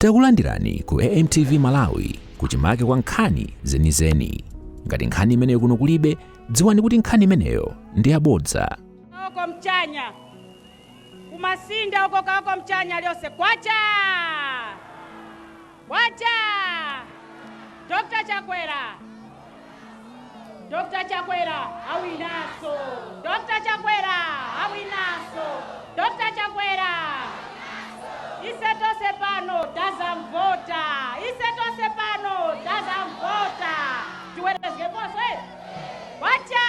Takulandirani ku AMTV Malawi kuchimake kwa nkhani zenizeni. Ngati nkhani imeneyo kuno kulibe, dziwani kuti nkhani imeneyo ndi yabodza. Oko mchanya kumasinda oko kako mchanya lyose kwacha Dr. Chakwera awinaso Dr. Chakwera isetose pano tazamvota tiwerezge boso wacha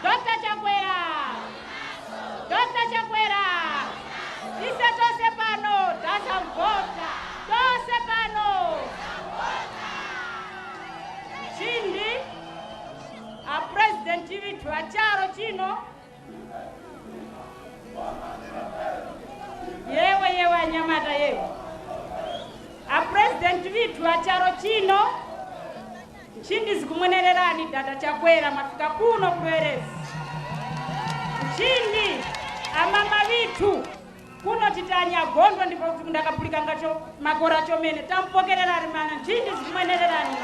Dr. Chakwera isetose pano tazamvota tose pano chindi a president vitu acharo chino yewe anyamata yewe a president vitu acharo chino chindi zikumwenererani dada Chakwera mafika kuno kuerezi chindi amama vitu kuno titanya gondo ndipo kuti ndakapulika ngacho makora chomene tampokererani mana chindi zikumwenererani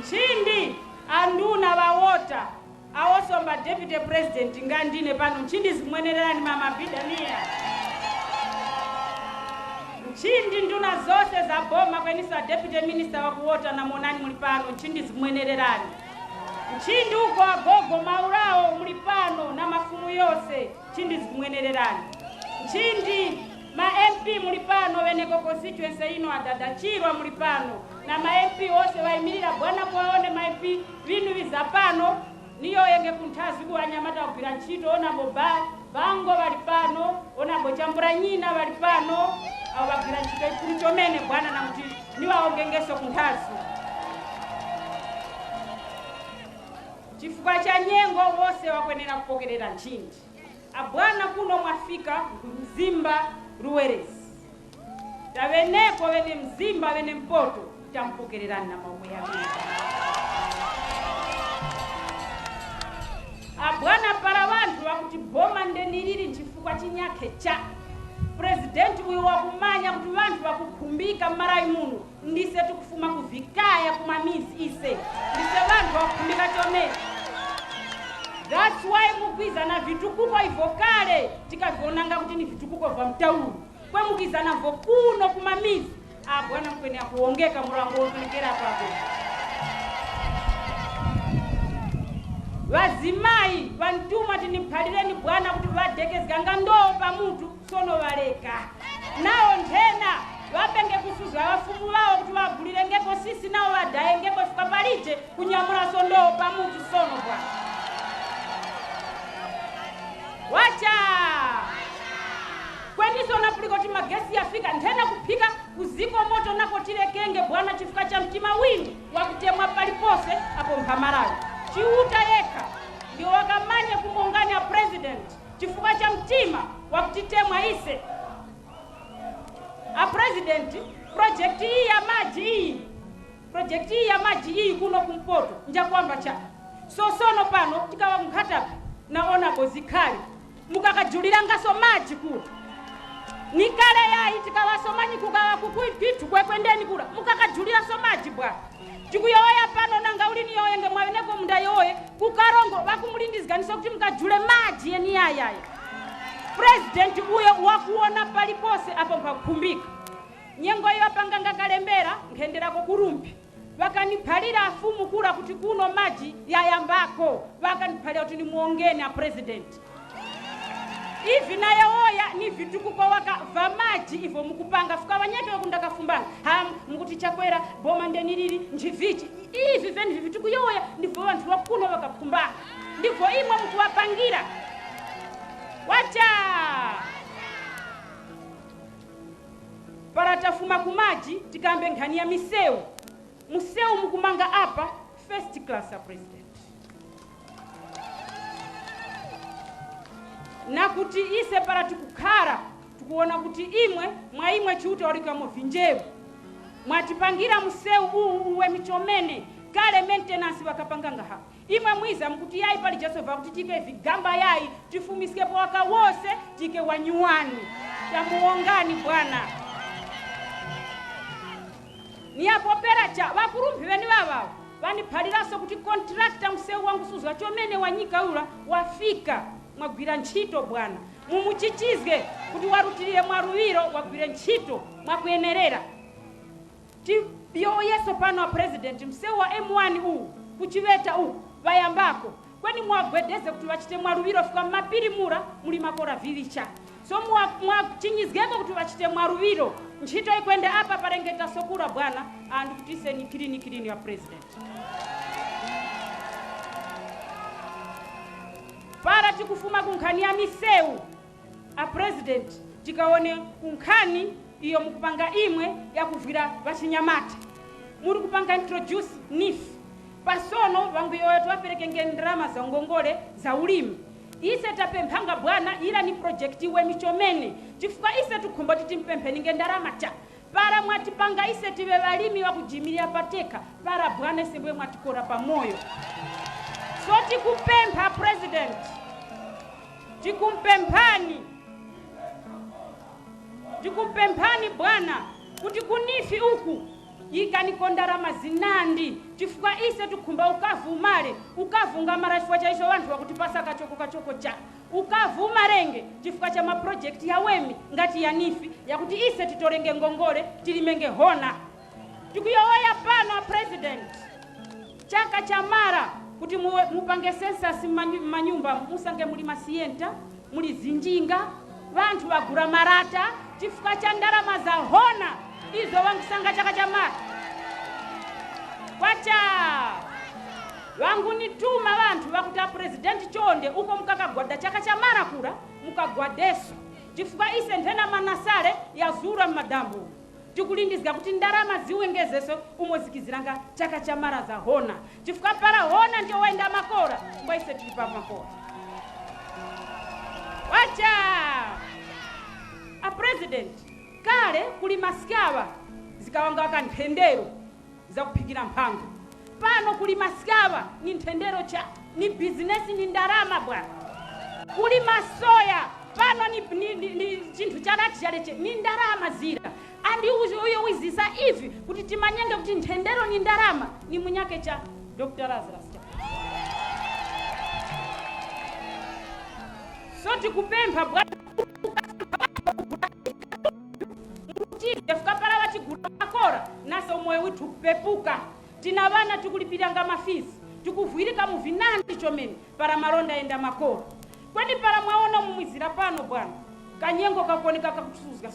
chindi anduna vawota awosomba deputy president ngandine pano chindi zikumwenererani mama Abida niya chindi nduna zose za boma kwenisa deputy minister wakuwota na monani mulipano chindi zikumwenererani chindi uko agogo maurao mulipano na mafumu yose chindi zikumwenererani chindi ma MP mulipano weneko constituency ino adadachirwa mulipano na ma MP wose waimirira bwana kwaone ma MP vinu vizapano niyo yenge kuntazi kuanyamata kupira ntchito ona bango walipano ona bochambura nyina walipano au bakira ntchito ikulu chomene bwana na kuti niwaongengeso kuntazi chifukwa cha nyengo wose wakwenera kupokerera nchindi abwana kuno mwafika Mzimba ruwerezi taveneko vene Mzimba vene mpoto tampokererani na maomwe yake abwana para vantu vakuti boma ndeniriri nchifukwa chinyake cha president uyu wakumanya kuti vantu vakukhumbika mmarai muno ndise tikufuma kuvikaya kumamizi ise ndise vantu vakukhumbika chomene. That's why mukizana vitukuko ivokale tikavonanga kuti ni vitukuko vya mtaulu kwa mukizana vokuno kumamizi abwana mkwene akuongeka murango wokulekera papo wazimai vantuma tiniphalireni bwana kuti vadekezganga ndoo pa mutu sono valeka nao nthena vapenge kusuzwa vafumu vao kuti vagulirengeko sisi nao vadayengeko sikapalite kunyamula sondoo pa mutu sono bwana wacha kweniso napuliko ti magesi yafika nthena kupika kuziko moto nako tilekenge bwana chifika cha mtima wini wakutemwa palipose apo mphamarayo chiuta yeka ndio wakamanye kumonganya president chifuka cha mtima wakutitemwa ise a president project hii ya maji kuno kumpoto nja kwamba cha sono pano tikawa mkhatapi naona bozikali mukakajulira ngaso maji kuti nikale yayi tikawasomanyi kukawa kukuipitu kwekwendeni kula mukakajulira so maji bwana tikuyoya pano nanga uli niyoyenge mwaveneko munda yoye kukarongo vakumulindizganiso kuti mukajule maji yeni yayaya president uyo wakuona palipose apo mpakukhumbika nyengo iyo apanganga kalembera nkhenderako kurumpi vakaniphalira afumu kula kuti kuno maji yayambako vakaniphalira kuti nimuongeni a president ivi naye oya ni vitukuko waka va maji ivo mukupanga fuka wanyeke wakundakafumbanga mukuti Chakwera boma ndeniriri njivichi ivi veni vituku yoya ndivyo vantu wakuno wakakumbanga ndivyo imwe mukuwapangira wacha paratafuma kumaji tikambe nkhani ya museu mukumanga apa first class a president na kuti ise para tikukhala tukuona kuti imwe chiuta olikamo vinjevu mwatipangira museu uwe michomene kale maintenance wakapanganga ha imwe mwiza mkuti yai pali jasova kuti tike vigamba yai tifumiske waka wose tike wanyuani tamuongani bwana ni apopera cha vakurumbi veni vavavo vaniphaliraso kuti contractor mseu wangu suzwa chomene wanyika ula wafika mwagwira ntchito bwana mumuchichizge kuti warutirire mwaruwiro wagwire ntchito mwakuyenerera yoyeso pano wa president mseu wa M1 u kuchiveta u vayambako kweni mwagwedeze kuti vachite mwaruwiro fika mapiri mura muli makora vivicha so mwachinyizgeko kuti vachite mwaruwiro ntchito ikwende apa parengeta sokura bwana and kutise ni kirini ya president para tikufuma kunkhani ya miseu a president tikaone kunkhani iyo mukupanga imwe ya kuvira vachinyamata muri kupanga introduce NIF pasono vangu yoyetu vaperekenge ndrama za ngongole za ulimi ise tapemphanga bwana ila ni project iwe michomene tifuka ise tukhomba titimpempheni ngendarama cha para mwatipanga ise tive valimi wa kujimilia pateka para bwana sembwe mwatikora pamoyo so tikupempha president tikumpemphani bwana kuti kunifi uku ikanikondarama zinandi tifuka ise tukhumba ukavumale ukavunga marashwa chaisho vantu vakutipasa kachoko cha ukavumarenge tifuka cha maproject ya wemi ngati ya nifi yakuti ise titorenge ngongole tilimenge hona tikuyoya pano president chaka cha mara kuti mupange census manyumba musange muli masienta muli zinjinga vantu vagura marata tifuka cha ndarama za hona izo wangisanga chaka cha mara kwacha wangu nituma vantu vakuta president chonde uko mukakagwada chaka cha mara kura mukagwadeso tifuka ise ndena manasale ya zura madambu tikulindizga kuti ndarama ziwengezeso umozikiziranga chaka cha mara za hona tifuka para hona ndio wenda makora mbaise tilipa makora wacha a president kale kuli maskava zikawanga wakanthendero za kuphikira mphango pano kuli maskava ni nthendero cha ni business ni ndarama bwana kuli masoya pano ni chinthu charati chaleche ni ndarama zira andi uyo wizisa hivi kuti timanyenge kuti nthendero ni ndarama ni munyake cha Dr. Lazarus Chakwera so tikupempha bwana fukapala vachigura makora naso moyo witu kupepuka tina vana tikulipiranga mafisi tikuvwirika muvinandi chomene para malonda enda makora kweni para mwaona mumwizira pano bwana kanyengo kakuoneka kakusuzga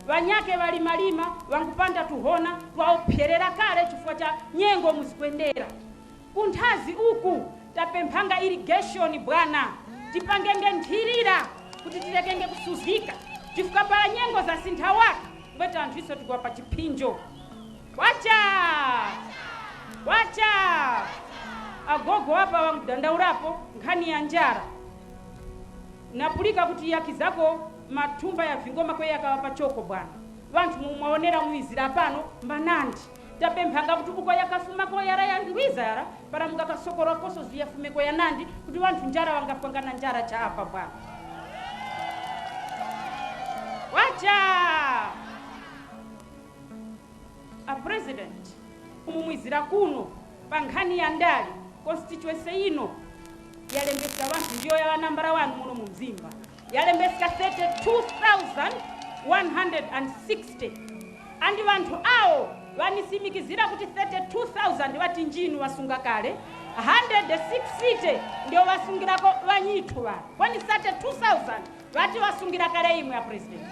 vanyake valimalima vangupanda tuhona twaopyerera kale chifukwa cha nyengo muzikwendera kunthazi uku tapemphanga irrigation bwana tipangenge nthirira kuti tirekenge kusuzika chifukwa para nyengo za sinthawaka bweta anthu iso tikuwa pa chipinjo wacha agogo hapa wangudandaurapo nkhani ya njara napulika kuti yaki zako matumba ya vingoma kwe yakawapa choko bwana vantu mwaonera muizira pano mbanandi tapemphanga kuti uko yakafuma ko yara yangwiza yara para mungakasokora koso ziyafume ko yanandi kuti vantu njara wangapangana njara cha apa bwana wacha a president umumwizira kuno pankhani ya ndali constituency ino yalembesa vantu ndiyo ya nambara 1 muno mu Mzimba yalembesa 32,160 andi vantu awo vanisimikizira kuti 32,000 vati njini wasunga kale 160 ndio wasungirako vanyitu vanu kwani 32,000 vati wasungira kale imwe ya president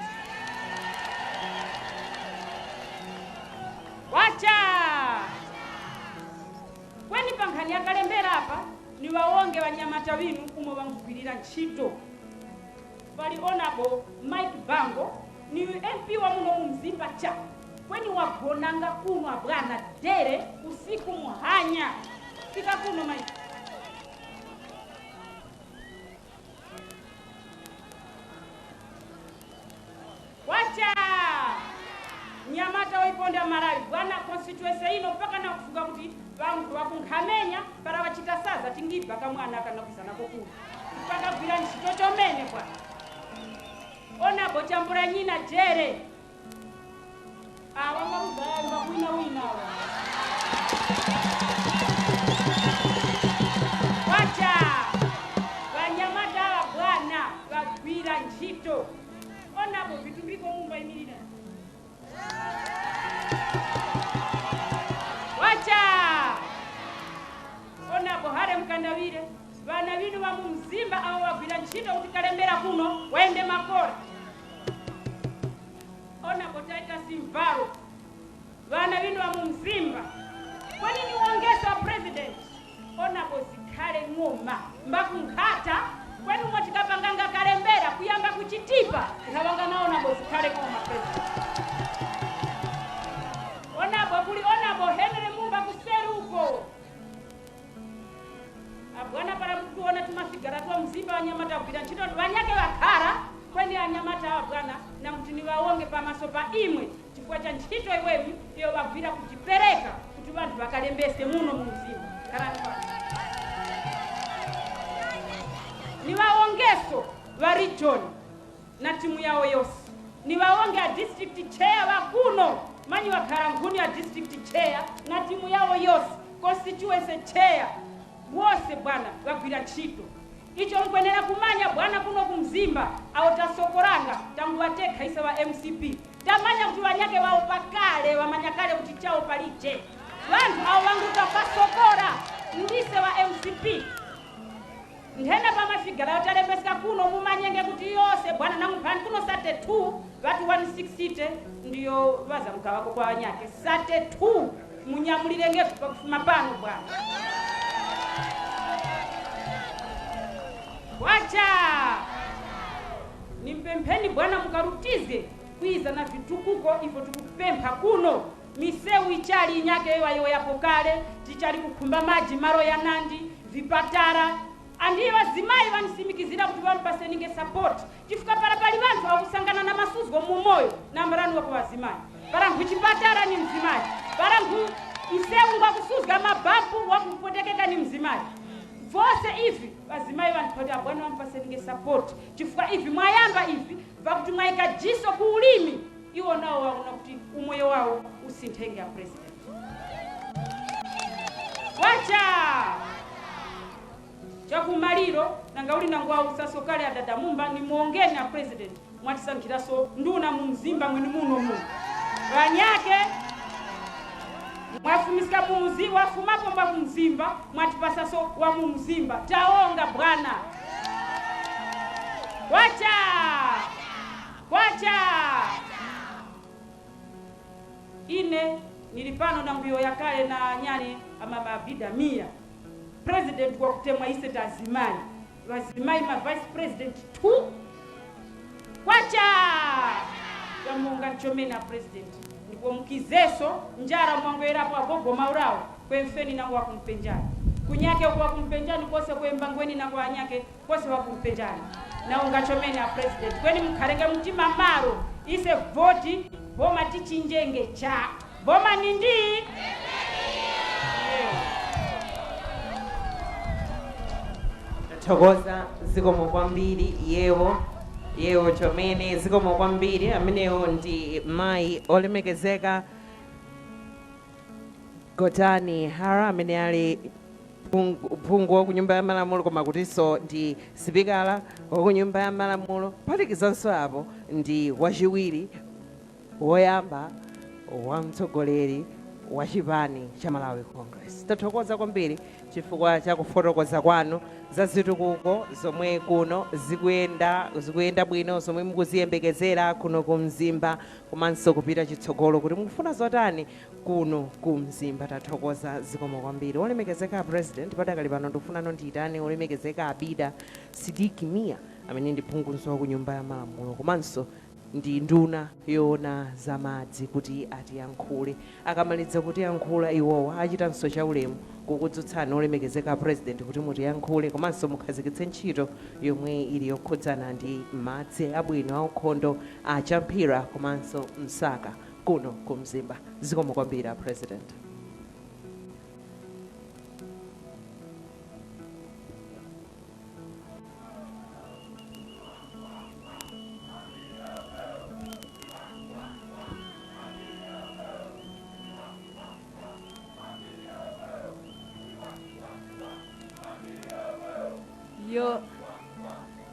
wacha kweni pankhani yakalembera apa ni waonge wanyamata winu umo wangugwirira ntchito pali honorable Mike Bango ni MP wa muno mu Mzimba cha kweni wagonanga kuno abwana dere usiku muhanya fika kuno Mike wacha nyamata konda Malawi bwana constituency ino mpaka na kufuga kuti vantu vakunkhamenya para vachita saza tingiba kamwana kana kuzana kokulu mpaka gwira ntchito chomene bwana ona bochambura nyina jere wangaruzayamba wina wacha vanyamata bwana vagwira ntchito onabo vitu viko mumba imirira wacha onabo hare mkandawire vana vinu va Mzimba avo vagwira ntchito kuti kalembera kuno waende makora onabo taita simvaro vana vinu va Mzimba kwani niongeza president onabo zikhale ng'oma mbakunkhata kwani mwatikapanganga kalembera kuyamba kuchitipa ikavanga naona bozikhale ng'oma president onabo Henry Mumba kuseruko abwana para kuona tumafigara kwa Mzimba wanyamata kupita ntchito vanyake vakhara kwani anyamata abwana na kuti nivaonge pamaso pa imwe chifukwa cha ntchito iweyi iyo vagwira kuchipereka kuti vantu vakalembese muno mu Mzimba nivaongeso va region na timu yao yose nivaonge a district chair vakuno manyi vakhara nkhuni ya district chair na timu yao yose constituency chair wose bwana vagwira ntchito icho nkwenera kumanya bwana kuno ku Mzimba au tasokoranga tangu vatekha isa va MCP tamanya kuti vanyake vao pakale vamanyakale kuti chao palije vantu avo vanguka pasokora ndise va MCP ndhena pamafigara yotalembesika kuno mumanyenge kuti yose bwana namupani kuno sate 2 vatu 160 ndiyo vazamuka vako kwa vanyake sate 2 munyamulirenge pakufuma pano bwana wacha nimpempheni bwana mukarutize kwiza na vitukuko ivo tukupempha kuno misewu ichali inyake iwayo yapo kale tichali kukhumba maji maro ya Nandi vipatara andiye vazimayi vanisimikizira kuti vamupaseninge support chifukwa para pali vantu vakusangana na masuzgo mumoyo nambarani wako vazimayi para nkuchipatara ni mzimayi para msewu ngwakusuzga mabampu wakupotekeka ni mzimayi vose ivi vazimayi vantu bwana vamupaseninge support chifukwa ivi mwayamba ivi vakuti mwaika jiso kuulimi iwo nao waona kuti umoyo wao usinthenge ya president wacha chakumaliro nangauli nangwa usasokale ya dada Mumba ni muongeni ya president mwatisankhiraso nduna mu Mzimba mwini muno vanyake mwafumisika muzi wafumapo mwa Mzimba mwatipasaso wa mu Mzimba taonga bwana wacha ine nilipano na nguyo ya kale na nyani ama Abida mia president kwa kutemwa ise tazimai wazimai ma vice president tu wacha ya munga nchomena president ndipo mkizeso njara mwangwera kwa gogo maurao kwemfeni na wa kumpenjani kunyake kwa kumpenjani kose kwembangweni na kwa nyake kose wa kumpenjani na ungachomena president kweni mkarenge mtima maro ise voti boma tichinjenge cha boma nindi thokoza zikomo kwambiri yewo chomene zikomo kwambiri amenewo ndi mayi olemekezeka Gotani Hara amene ali phungu wa kunyumba ya malamulo koma kutinso ndi sipikala wa kunyumba ya malamulo patikizanso apo ndi wachiwiri woyamba wa mtsogoleri wa chipani cha Malawi Congress. Tathokoza kwambiri chifukwa cha kufotokoza kwanu za zitukuko zomwe kuno zikuyenda bwino zomwe mukuziyembekezera kuno ku Mzimba komanso kupita chitsogolo kuti mukufuna zotani kuno ku Mzimba. Tathokoza zikomo kwambiri. Olemekezeka president padakali pano ndikufuna ndiyitane olemekezeka Abida Sidiki Mia amene ndi phungu wa kunyumba ya malamulo komanso ndi nduna yona zamadzi kuti atiyankhule. Akamaliza kuti yankhula iwowa achitanso chaulemu kukudzutsani olemekezeka president kuti mutiyankhule komanso mukhazikitse ntchito yomwe ili yokhudzana ndi madzi abwino aukhondo a Champhira komanso Msaka kuno ku Mzimba. Zikomo kwambiri, President.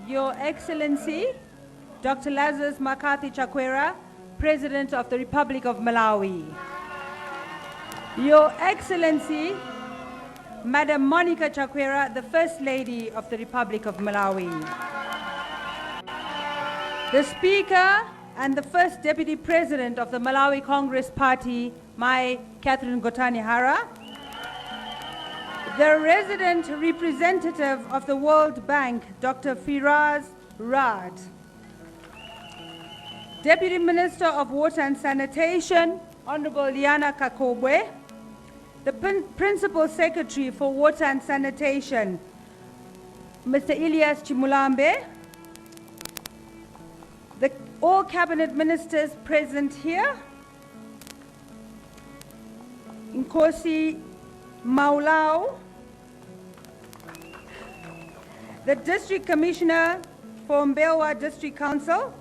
Your Excellency, Dr. Lazarus Chakwera, President of the Republic of Malawi. Your Excellency, Madam Monica Chakwera, the First Lady of the Republic of Malawi. The Speaker and the First Deputy President of the Malawi Congress Party, my Catherine Gotani Hara. The resident representative of the World Bank, Dr. Firaz Rad. Deputy Minister of Water and Sanitation, Honorable Liana Kakobwe. The Principal Secretary for Water and Sanitation, Mr. Ilyas Chimulambe. All Cabinet Ministers present here. Nkosi Maulao. The District Commissioner for Mbewa District Council,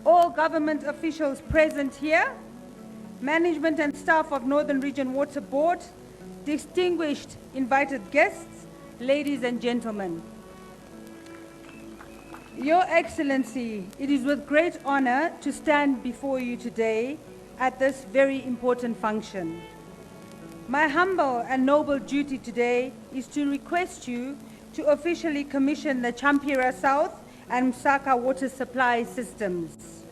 all government officials present here, management and staff of Northern Region Water Board, distinguished invited guests, ladies and gentlemen. Your Excellency, it is with great honor to stand before you today at this very important function. My humble and noble duty today is to request you to officially commission the Champira South and Msaka water supply systems.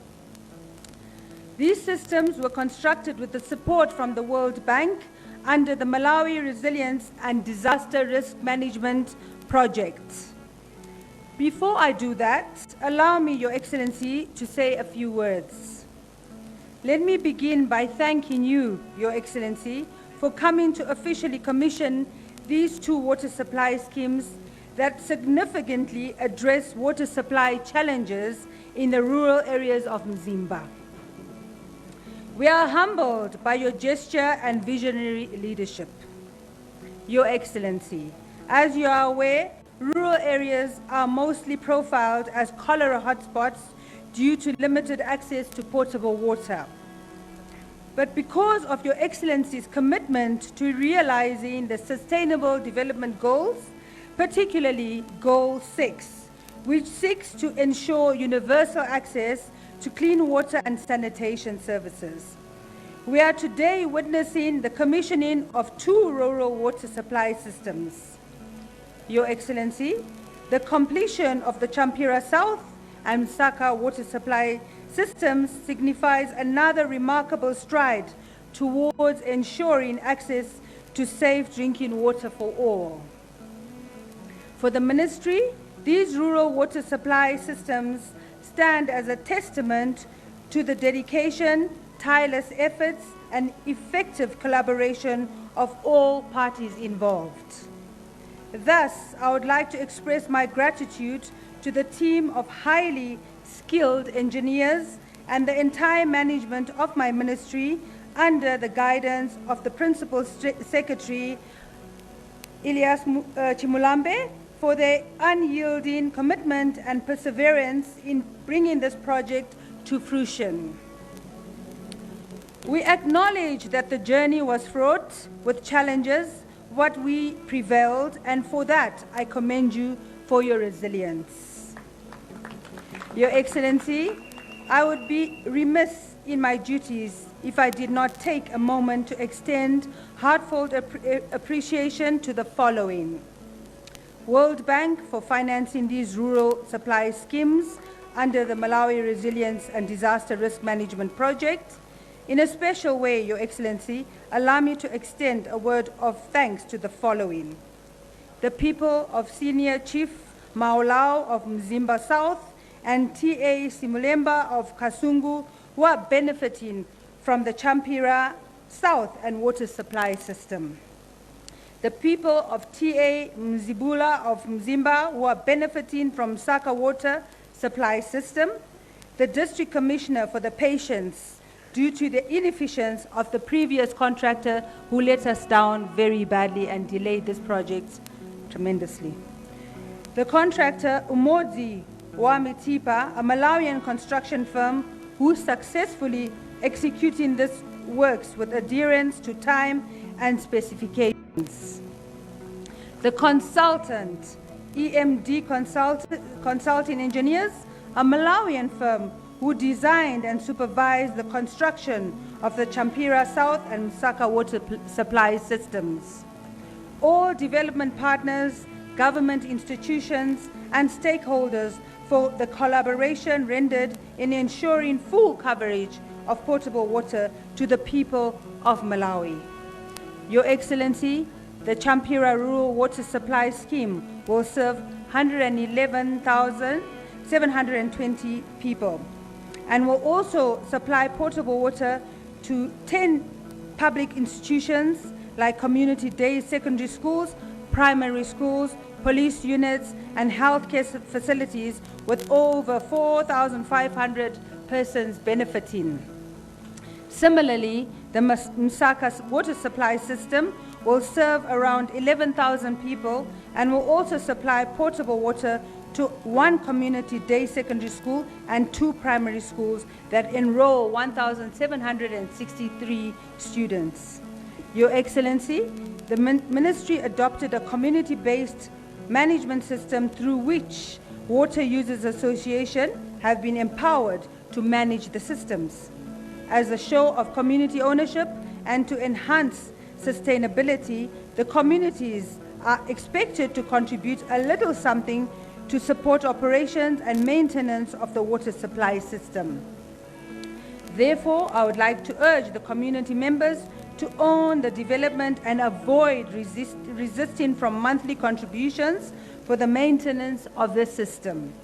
These systems were constructed with the support from the World Bank under the Malawi Resilience and Disaster Risk Management Project. Before I do that, allow me, Your Excellency, to say a few words. Let me begin by thanking you, Your Excellency, for coming to officially commission these two water supply schemes that significantly address water supply challenges in the rural areas of Mzimba. We are humbled by your gesture and visionary leadership. Your Excellency, as you are aware, rural areas are mostly profiled as cholera hotspots due to limited access to potable water. But because of Your Excellency's commitment to realizing the Sustainable Development Goals, particularly Goal 6, which seeks to ensure universal access to clean water and sanitation services, we are today witnessing the commissioning of two rural water supply systems. Your Excellency, the completion of the Champira South and Msaka water supply systems signifies another remarkable stride towards ensuring access to safe drinking water for all. For the Ministry, these rural water supply systems stand as a testament to the dedication, tireless efforts, and effective collaboration of all parties involved. Thus, I would like to express my gratitude to the team of highly skilled engineers and the entire management of my ministry under the guidance of the Principal Secretary, Ilyas Chimulambe, for their unyielding commitment and perseverance in bringing this project to fruition. We acknowledge that the journey was fraught with challenges, but we prevailed, and for that I commend you for your resilience. Your Excellency, I would be remiss in my duties if I did not take a moment to extend heartfelt appreciation to the following: World Bank for financing these rural supply schemes under the Malawi Resilience and Disaster Risk Management Project. In a special way, Your Excellency, allow me to extend a word of thanks to the following: the people of Senior Chief Maulao of Mzimba South and T.A. Simulemba of Kasungu, who are benefiting from the Champira South and water supply system. The people of T.A. Mzibula of Mzimba, who are benefiting from Msaka water supply system. The District Commissioner for the Patients, due to the inefficiency of the previous contractor who let us down very badly and delayed this project tremendously. The contractor, Zomwe Wayankhula, a Malawian construction firm who successfully executing this works with adherence to time and specifications. The consultant, EMD Consulting Engineers, a Malawian firm who designed and supervised the construction of the Champira South and Msaka water supply systems. All development partners, government institutions, and stakeholders for the collaboration rendered in ensuring full coverage of potable water to the people of Malawi. Your Excellency, the Champira Rural Water Supply Scheme will serve 111,720 people and will also supply potable water to 10 public institutions like community day secondary schools, primary schools, police units, and healthcare facilities with over 4,500 persons benefiting. Similarly, the Msaka water supply system will serve around 11,000 people and will also supply potable water to 1 community day secondary school and 2 primary schools that enroll 1,763 students. Your Excellency, the Ministry adopted a community-based management system through which Water Users Association have been empowered to manage the systems. As a show of community ownership and to enhance sustainability, the communities are expected to contribute a little something to support operations and maintenance of the water supply system. Therefore, I would like to urge the community members to own the development and avoid resisting from monthly contributions for the maintenance of the system.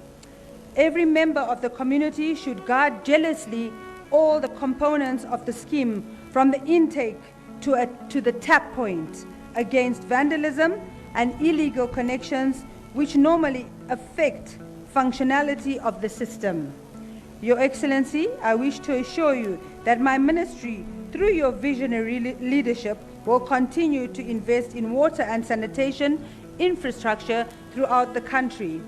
Every member of the community should guard jealously all the components of the scheme from the intake to the tap point against vandalism and illegal connections which normally affect functionality of the system. Your Excellency, I wish to assure you that my ministry, through your visionary leadership, will continue to invest in water and sanitation infrastructure throughout the country.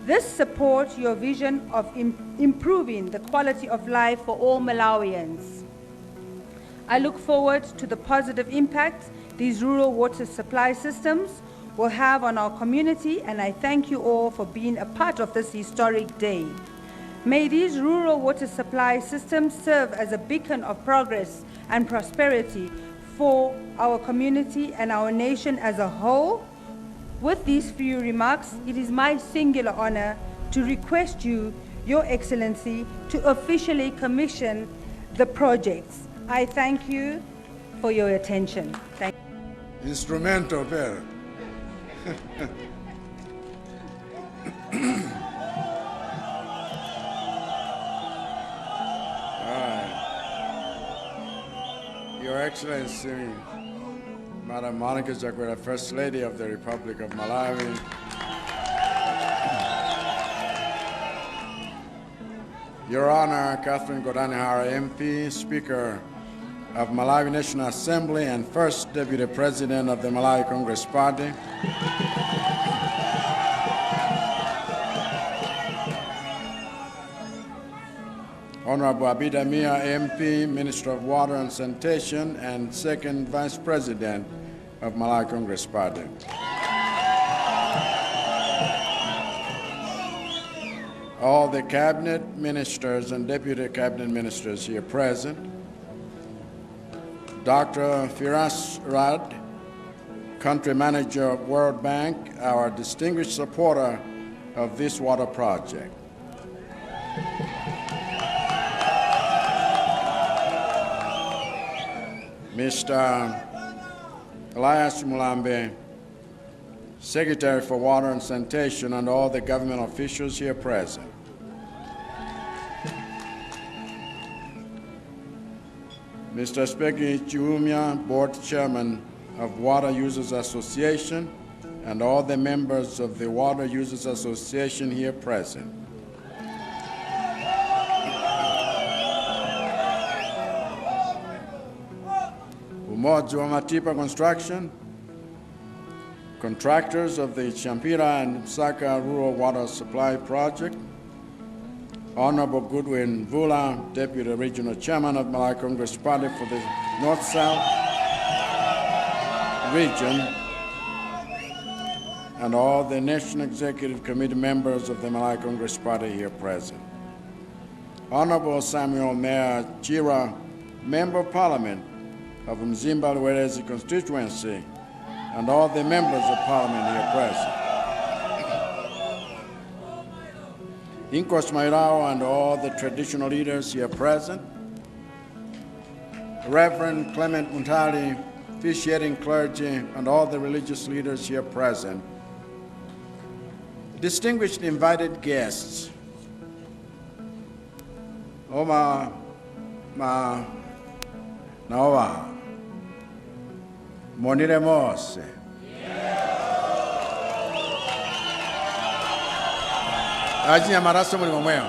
This supports your vision of improving the quality of life for all Malawians. I look forward to the positive impact these rural water supply systems will have on our community, and I thank you all for being a part of this historic day. May these rural water supply systems serve as a beacon of progress and prosperity for our community and our nation as a whole. With these few remarks, it is my singular honor to request you, Your Excellency, to officially commission the projects. I thank you for your attention. Thank you. Instrumental, Vera. Your Excellency, Madam Monica Chakwera, First Lady of the Republic of Malawi, Your Honor, Catherine Godani-Hara, MP, Speaker of Malawi National Assembly and First Deputy President of the Malawi Congress Party, Honorable Abida MP, Minister of Water and Sanitation and Second Vice President of Malawi Congress Party. All the cabinet ministers and deputy cabinet ministers here present, Dr. Firas Rad, country manager of World Bank, our distinguished supporter of this water project. Mr. Elias Mulambe, Secretary for Water and Sanitation, and all the government officials here present. Mr. Speki Chiumia, Board Chairman of Water Users Association, and all the members of the Water Users Association here present. Mods wa Matipa Construction, contractors of the Champira and Msaka Rural Water Supply Project, Honorable Goodwin Vula, Deputy Regional Chairman of Malay Congress Party for the North-South region, and all the National Executive Committee members of the Malay Congress Party here present. Honorable Samuel Mayor Chira, Member of Parliament of Mzimba constituency, and all the members of Parliament here present. Inkos Mairao and all the traditional leaders here present. Reverend Clement Muntali, officiating clergy, and all the religious leaders here present. Distinguished invited guests. Naowa, Monire Mose. Ajinya marasa muli momweo.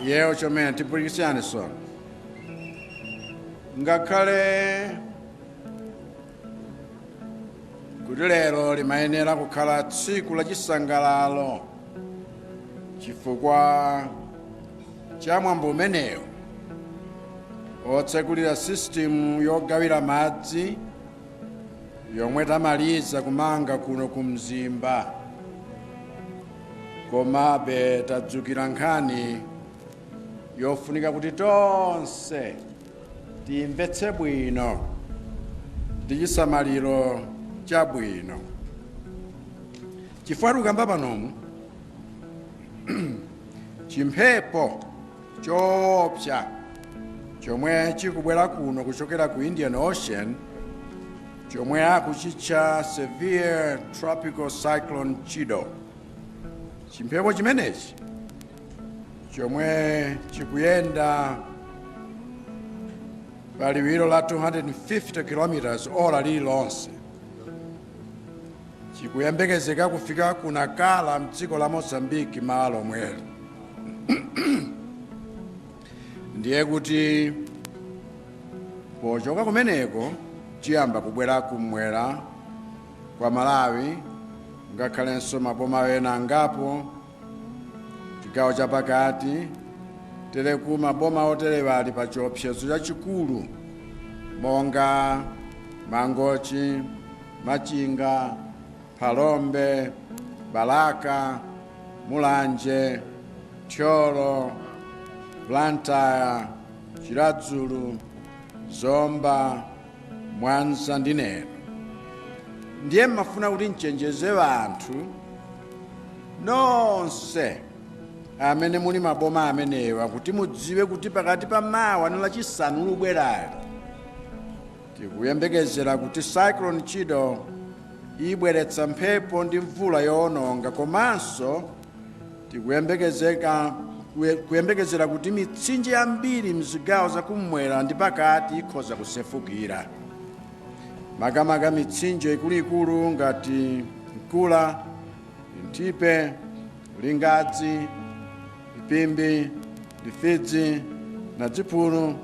Yeo chomena tipurikisane sono. Ngakhale kuti lero limayenera kukhala tsiku la chisangalalo chifukwa cha mwambo umenewu otsekulira system yogawira madzi yomwe tamaliza kumanga kuno ku Mzimba, komabe tadzukira nkhani yofunika kuti tonse timvetse bwino ndi chisamaliro chabwino. Chifukwa tikamba panomu chimphepo choopsa chomwe chikubwera kuno kuchokera ku Indian Ocean, chomwe akuchitcha severe tropical cyclone Chido. Chimphepo chimenechi chomwe chikuyenda paliwiro la 250 kilometers ola lililonse, chikuyembekezeka kufika kunakala mdziko la Mozambique malo omwelo. Ndiye kuti pochoka kumeneko chiyamba kubwera kumwera kwa Malawi, ngakhalenso maboma ena angapo, chigawo chapakati, teleku maboma oterewa ali pa chiopsezo chachikulu monga Mangochi, Machinga, Palombe, Balaka, Mulanje, Tyolo, Blantyre, Chiradzulu, Zomba, Mwanza ndi Neno. Ndiye mafuna kuti nchenjeze vanthu nonse amene muli maboma amenewa kuti mudziwe kuti pakati pa mawa ndi lachisanu lubwerali tikuyembekezera kuti cyclone Chido ibweretsa mphepo ndi mvula yoononga, komanso tikuyembekezera kuti mitsinje yambiri mzigawo zakumwera ndi pakati ikhoza kusefukira. Makamaka mitsinje ikuluikulu ngati Mkula, Ntipe, Lingadzi, Lipimbi, Lifidzi, na Dzipulu,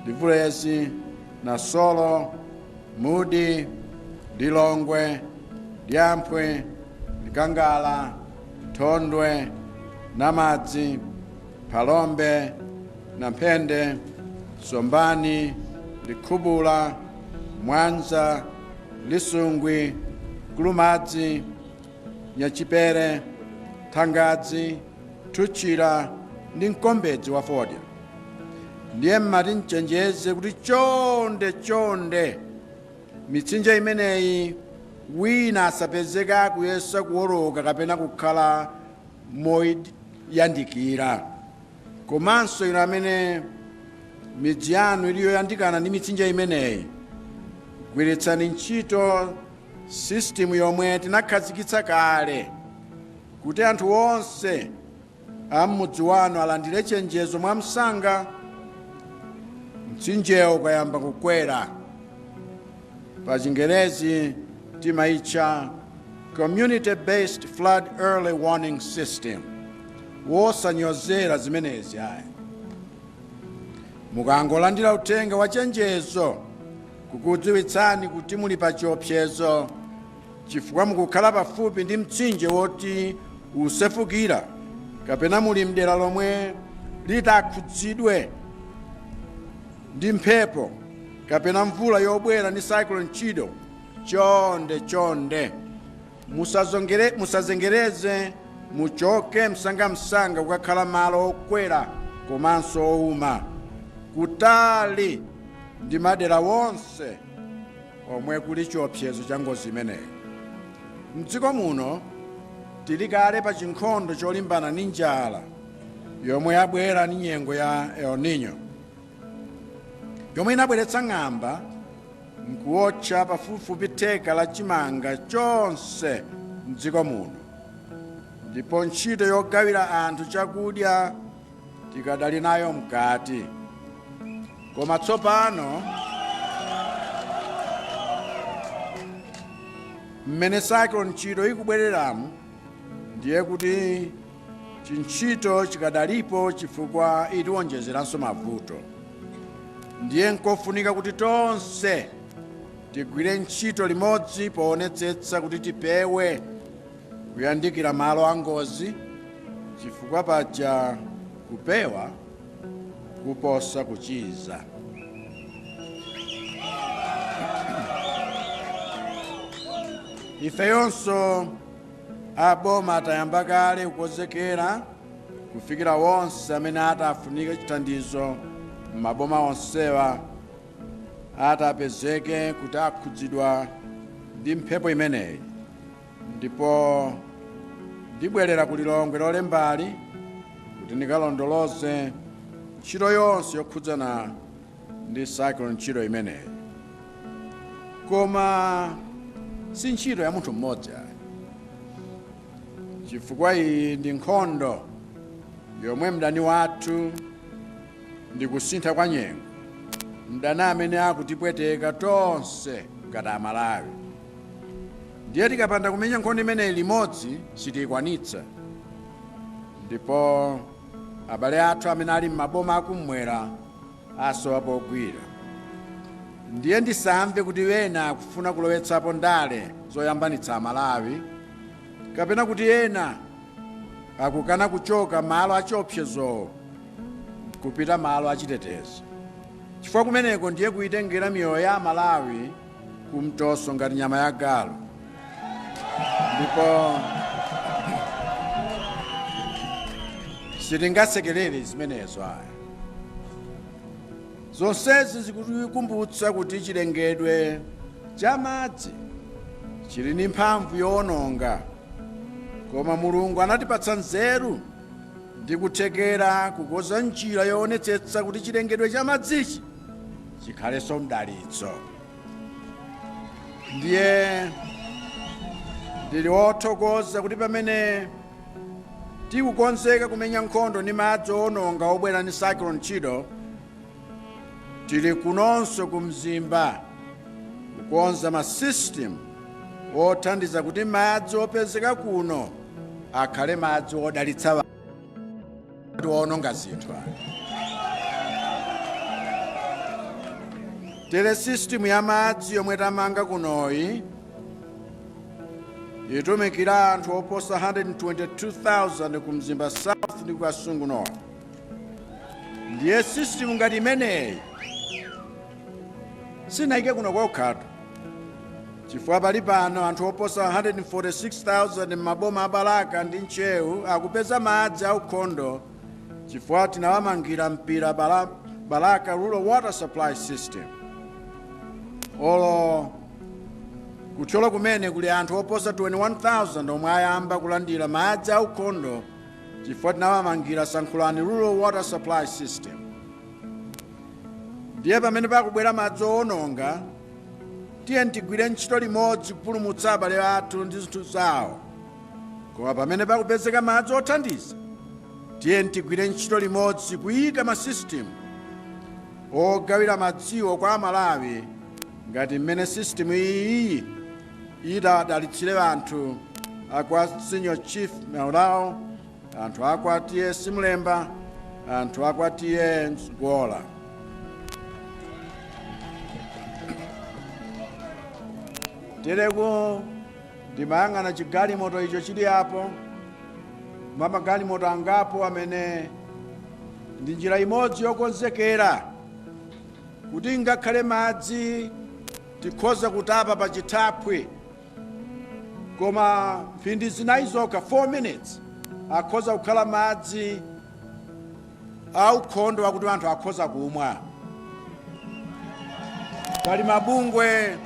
Livulezi, na Solo, Mudi, Lilongwe, Lyampwe, Likangala, Thondwe, Namadzi, Palombe, Nampende, Sombani, Likubula, Mwanza, Lisungwi, Gulumadzi, Nyachipere, Thangadzi, Tuchira ndi Mkombedzi wa Fodya. Ndiye mmati nchenjeze kuti chonde mitsinje imeneyi wina asapezeka kuyesa kuwoloka kapena kukhala moyandikira. Komanso ino amene midzi yanu iliyo yandikana ndi mitsinje imeneyi, gwiritsani ntchito system yomwe tinakhazikitsa kale kuti anthu onse amudzi wanu alandire chenjezo mwamsanga mtsinjewo ukayamba kukwera. Pa Chingerezi timaitcha community-based flood early warning system. Wosanyozera zimenezi aya. Mukangolandira uthenga wa chenjezo kukudziwitsani kuti muli pa chiopsezo chifukwa mukukhala pafupi ndi mtsinje woti usefukira kapena muli mdera lomwe litakhudzidwe ndi mphepo kapena mvula yobwera ndi cyclone Chido, chonde musazengereze, muchoke msangamsanga kukakhala malo okwera komanso owuma kutali ndi madera wonse omwe kuli chiopsezo cha ngozi imeneyi. Mdziko muno tili kale pa chinkhondo cholimbana ndi njala yomwe yabwera ndi nyengo ya El Niño, yomwe inabweretsa ng'amba nkuwotcha pafupifupi theka la chimanga chonse mdziko muno, ndipo ntchito yogawira anthu chakudya tikadali nayo mkati. Koma tsopano mmene cyclone Chido ikubwereramu ndiye kuti chintchito chikadalipo chifukwa itiwonjezeranso mavuto. Ndiye nkofunika kuti tonse tigwire ntchito limodzi poonetsetsa kuti tipewe kuyandikira malo a ngozi, chifukwa paja kupewa kuposa kuchiza. Ifeyonso aboma atayamba kale kukonzekera kufikira wonse amene atafunika chithandizo m'maboma onsewa atapezeke kuti akhudzidwa ndi mphepo imeneyi. Ndipo ndibwerera ku Lilongwe lolembali kuti ndikalondoloze ntchito yonse yokhudzana ndi cyclone Chido imeneyi. Koma si ntchito ya munthu mmodzi, chifukwa iyi ndi nkhondo yomwe mdani wathu ndi kusintha kwa nyengo, mdani amene akutipweteka tonse ngati Amalawi. Ndiye tikapanda kumenya nkhondo imeneyi limodzi sitiyikwanitsa. Ndipo abale athu amene ali m'maboma akumwera asowa pogwira. Ndiye ndisamve kuti ena akufuna kulowetsapo ndale zoyambanitsa Amalawi, kapena kuti ena akukana kuchoka malo achiopsezo kupita malo achitetezo. Chifukwa kumeneko ndiye kuitengera miyoyo ya Amalawi kumtoso ngati nyama ya galo. Ndipo sitingasekerere zimenezo aya. Zonsezi zikutikumbutsa kuti chilengedwe cha madzi chili ndi mphamvu yowononga, koma Mulungu anatipatsa nzeru ndi kuthekera kukonza njira yoonetsetsa kuti chilengedwe cha madzichi chikhalenso mdalitso. Ndiye ndili wothokoza kuti pamene tikukonzeka kumenya nkhondo ndi madzi owononga obwera ndi cyclone Chido, tili kunonso ku Mzimba kukonza masystem othandiza kuti madzi opezeka kuno akhale madzi odalitsa wanthu owononga zinthu. Tele system ya madzi yomwe tamanga kunoyi itumikira anthu oposa 122,000 ku Mzimba South ndi ku Kasungu North. Ndiye system ngati imeneyi sinayike kuno kokhatu, chifukwa pali pano anthu oposa 146,000 m'maboma a Balaka ndi Nchewu akupeza madzi aukhondo chifukwa tinawamangira mpira Balaka Rural Water Supply System. Olo kuchola kumene kuli anthu oposa 21,000 omwe ayamba kulandira madzi aukhondo chifukwa tinawamangira Sankhulani Rural Water Supply System. Ndiye pamene pakubwera madzi owononga, tiye tigwire ntchito limodzi kupulumutsa abale athu ndi zinthu zawo. Koma pamene pakupezeka madzi othandiza, tiye tigwire ntchito limodzi kuyika masystem ogawira madziwo kwa Malawi ngati mmene system iyi idadalitsire anthu akwa Senior Chief Maurao, anthu akwa TS Mlemba, anthu akwa TS Gola. Tereko ndimayang'ana chigalimoto icho chili apo, magalimoto angapo amene ndi njira imodzi yokonzekera kuti ngakhale madzi tikhoza kutapa pa chithaphwi, koma mphindi zinayi zokha 4 minutes akhoza kukhala madzi aukhondo wakuti anthu akhoza kumwa. Pali mabungwe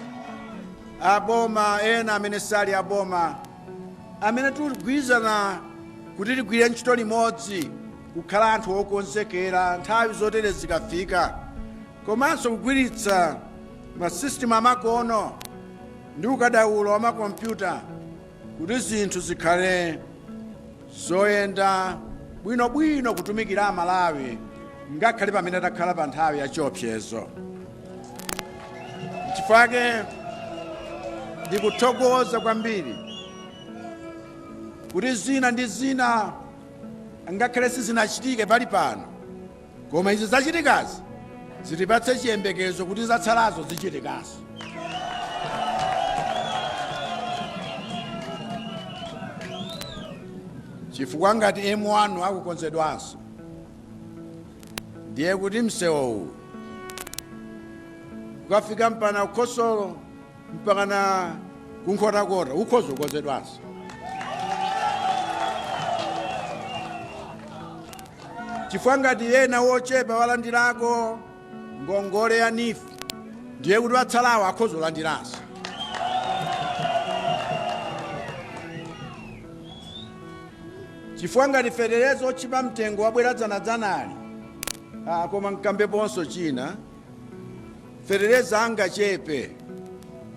aboma ena amene sali aboma amene tikugwirizana kuti tigwire ntchito limodzi kukhala anthu okonzekera nthawi zotere zikafika, komanso kugwiritsa masystem amakono ndi ukadaulo wa makompyuta kuti zinthu zikhale zoyenda bwinobwino kutumikira Amalawi ngakhale pamene takhala pa nthawi ya chiopsezo. Chifukwa ndikuthokoza kwambiri kuti zina ndi zina ngakhale sizinachitike pali pano, koma izi zachitikazi zitipatse chiyembekezo kuti zatsalazo zichitikazo. Chifukwa ngati M1 akukonzedwanso, ndiye kuti msewu ukafika mpana Khosolo mpaka kunkhotakota ukhoza kukonzedwanso. Chifukwa ngati ena wochepa walandirako ngongole ya nifu, ndiye kuti watsalawo akhoza kulandiranso. Chifukwa ngati feterezo ochipa mtengo wabwera dzanadzanali, koma nkambeponso china, fetereza angachepe,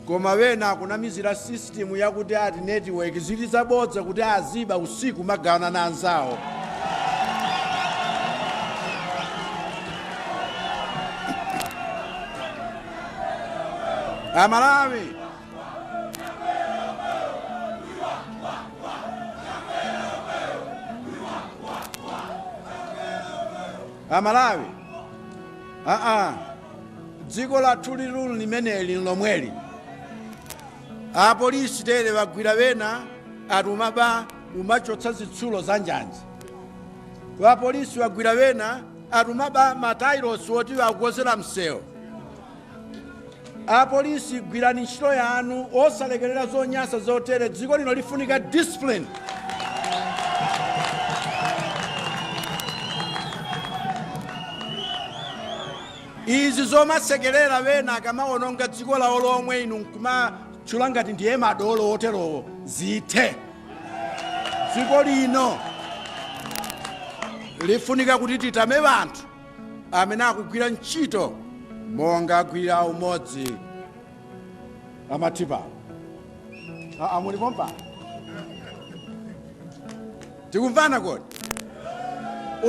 koma wena akunamizira system yakuti ati network zili zabodza kuti aziba usiku magawana na anzawo. Amalawi Amalawi dziko lathu lilu limeneli lomweli apolisi tere bagwira wena atumaba umachotsa zitsulo za njanji, apolisi bagwira wena atumaba matairosi oti wakukozera msewu. Apolisi gwirani ntchito yanu osalekerera zonyasa zotere. Dziko lino lifunika discipline. Izi zomasekerera wena akamaononga dziko lawo lomwe inu nkumatchula ngati ndiye madolo otero zithe. Dziko lino lifunika kuti titame wanthu amene akugwira ntchito monga agwira umodzi amatipa. Mulipo mpano tikumvana kodi?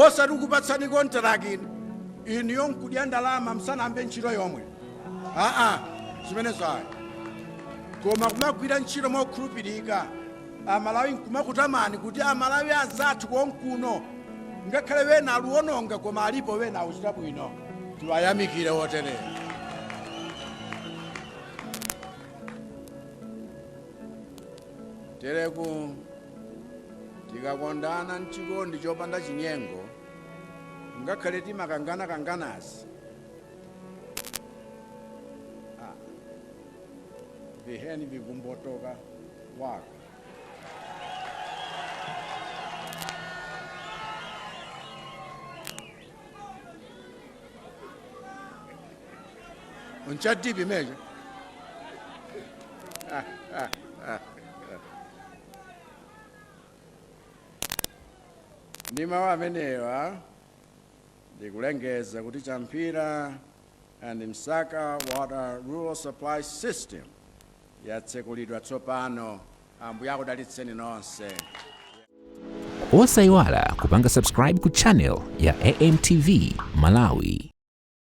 Osati kupatsani kontraki inu yonkudya ndalama msanambe ntchito yomwe. Zimenezo ayi. Koma kumagwira ntchito mokhulupirika. Amalawi nkumakutamani kuti Amalawi azathu konkuno ngakhale wena aluononga koma alipo wena akuchita bwino. Tiwayamikire wotere. Tereku tikakondana mchikondi chopanda chinyengo ngakhale timakangana-kanganasi viheni vikumbotoka waka. Unchatipi meja. Nima amenewa ndikulengeza kuti Champira and Msaka Water Rural Supply System yatsekulidwa tsopano. Ambuye akudalitseni nonse. Osayiwala kupanga subscribe ku channel ya AMTV Malawi.